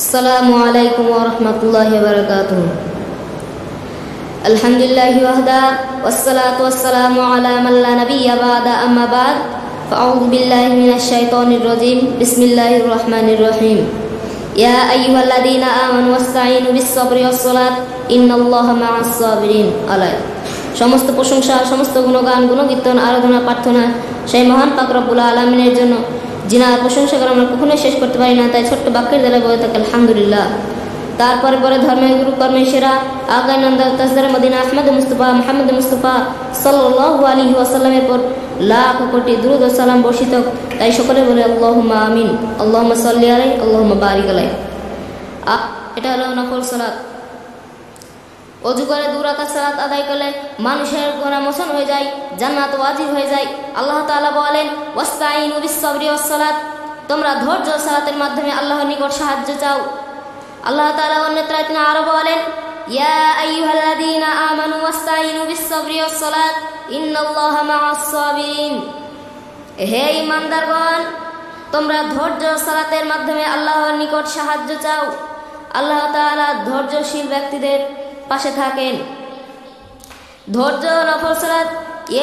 আসসালামু আলাইকুম ওয়া রাহমাতুল্লাহি ওয়া বারাকাতুহু। আলহামদুলিল্লাহি ওয়াহদা ওয়াসসালাতু ওয়াসসালামু আলা মান লা নাবিয়্যা বা'দা, আম্মা বা'দ। ফাআউযু বিল্লাহি মিনাশ শাইতানির রাজীম। বিসমিল্লাহির রহমানির রহিম। ইয়া আইয়ুহাল্লাযীনা আমানু ওয়াসতাঈনু বিস-সাবরি ওয়াস-সালাত ইন্নাল্লাহা মা'আস সাবিরিন। আলাইহি সমস্ত প্রশংসা, সমস্ত গুণগান, গুণকীর্তন, আরাধনা, প্রার্থনা সেই মহান পাক রব্বুল আলামিনের জন্য, যিনার প্রশংসা করে আমরা কখনোই শেষ করতে পারি না। তাই ছোট্ট বাক্যের দ্বারা বলে থাকি আলহামদুলিল্লাহ। তারপরে পরে ধর্মের গুরু, কর্মের সেরা, আগায় নন্দা তাজদার মদিনা আহমদ মুস্তফা মুহাম্মদ মুস্তফা সাল্লাল্লাহু আলাইহি ওয়াসাল্লামের পর লাখ কোটি দুরূদ ও সালাম বর্ষিত। তাই সকলে বলে আল্লাহুম্মা আমিন। আল্লাহুম্মা সাল্লি আলাইহি, আল্লাহুম্মা বারিক আলাইহি। এটা হলো নফল সালাত। অজু করে 2 রাকাত সালাত আদায় করলে মানুষের গুনাহ মোচন হয়ে যায়, জান্নাত ওয়াজিব হয়ে যায়। আল্লাহ তাআলা বলেন, ওয়াস্তাঈনু বিস-সাবরি ওয়াস-সালাত, তোমরা ধৈর্য সালাতের মাধ্যমে আল্লাহর নিকট সাহায্য চাও। আল্লাহ তাআলা অন্যত্র আয়াতে আরো বলেন, ইয়া আইয়ুহাল্লাযীনা আমানু ওয়াস্তাঈনু বিস-সাবরি ওয়াস-সালাত ইন্নাল্লাহা মা'আস সাবিরিন। হে ঈমানদারগণ, তোমরা ধৈর্য সালাতের মাধ্যমে আল্লাহর নিকট সাহায্য চাও। আল্লাহ তাআলা ধৈর্যশীল ব্যক্তিদের পাশে থাকেন। ধৈর্য নফল সালাত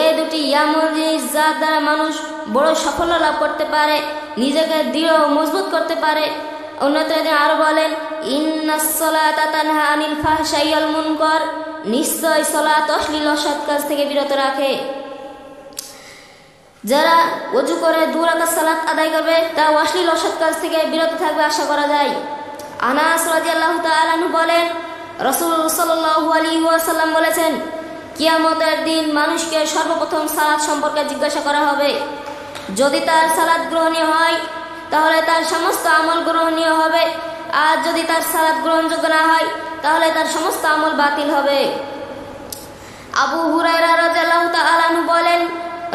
এই দুটি এমন জিনিস যার দ্বারা মানুষ বড় সাফল্য লাভ করতে পারে, নিজেকে দৃঢ় মজবুত করতে পারে। অন্যত্র আরো বলেন, ইন্নাস সালাতা তানহা আনিল ফাহশাই ওয়াল মুনকার, নিশ্চয় সালাত অশ্লীল অসৎ কাজ থেকে বিরত রাখে। যারা ওযু করে 2 রাকাত সালাত আদায় করবে তারা অশ্লীল অসৎ কাজ থেকে বিরত থাকবে আশা করা যায়। আনাস রাদিয়াল্লাহু তাআলা আনহু বলেন, রাসূল সাল্লাল্লাহু আলাইহি ওয়াসাল্লাম বলেছেন, কিয়ামতের দিন মানুষকে সর্বপ্রথম সালাত সম্পর্কে জিজ্ঞাসা করা হবে। যদি তার সালাত গ্রহণীয় হয় তাহলে তার সমস্ত আমল গ্রহণীয় হবে, আর যদি তার সালাত গ্রহণযোগ্য না হয় তাহলে তার সমস্ত আমল বাতিল হবে। আবু হুরায়রা রাদিয়াল্লাহু তাআলা আনহু বলেন,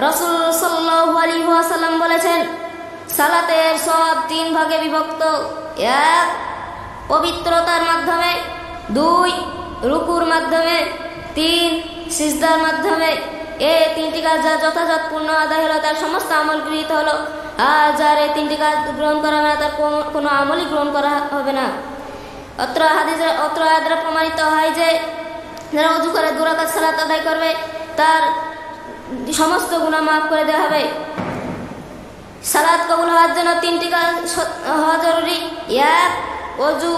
রাসূল সাল্লাল্লাহু আলাইহি ওয়াসাল্লাম বলেছেন, সালাতের সওয়াব 3 ভাগে বিভক্ত। 1 পবিত্রতার মাধ্যমে, 2 রুকুর মাধ্যমে, 3 সিজদার মাধ্যমে। এই 3টি কাজ যা যথাযথ পূর্ণ আদায় হলো তার সমস্ত আমল গৃহীত হলো, আর যার এই 3টি কাজ গ্রহণ করা হবে না তার কোনো আমলই গ্রহণ করা হবে না। অত্র আয়াতে প্রমাণিত হয় যে যারা ওযু করে 2 রাকাত সালাত আদায় করবে তার সমস্ত গুনাহ মাফ করে দেওয়া হবে। সালাত কবুল হওয়ার জন্য 3টি কাজ হওয়া জরুরি। 1 অজু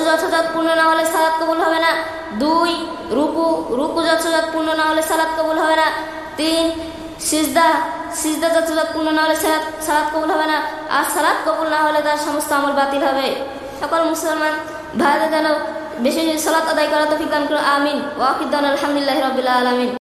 যথাযথ পূর্ণ না হলে সালাত কবুল হবে না। 2 রুকু যথাযথ পূর্ণ না হলে সালাত কবুল হবে না। 3 সিজদা যথাযথ পূর্ণ না হলে সালাত কবুল হবে না। আর সালাত কবুল না হলে তার সমস্ত আমল বাতিল হবে। সকল মুসলমান ভাইদের যেন বেশি সালাত আদায় করা তৌফিক দান করুন, আমিন। ওয়া আখিরু দাওয়ানা আলহামদুলিল্লাহি রাব্বিল আলামিন।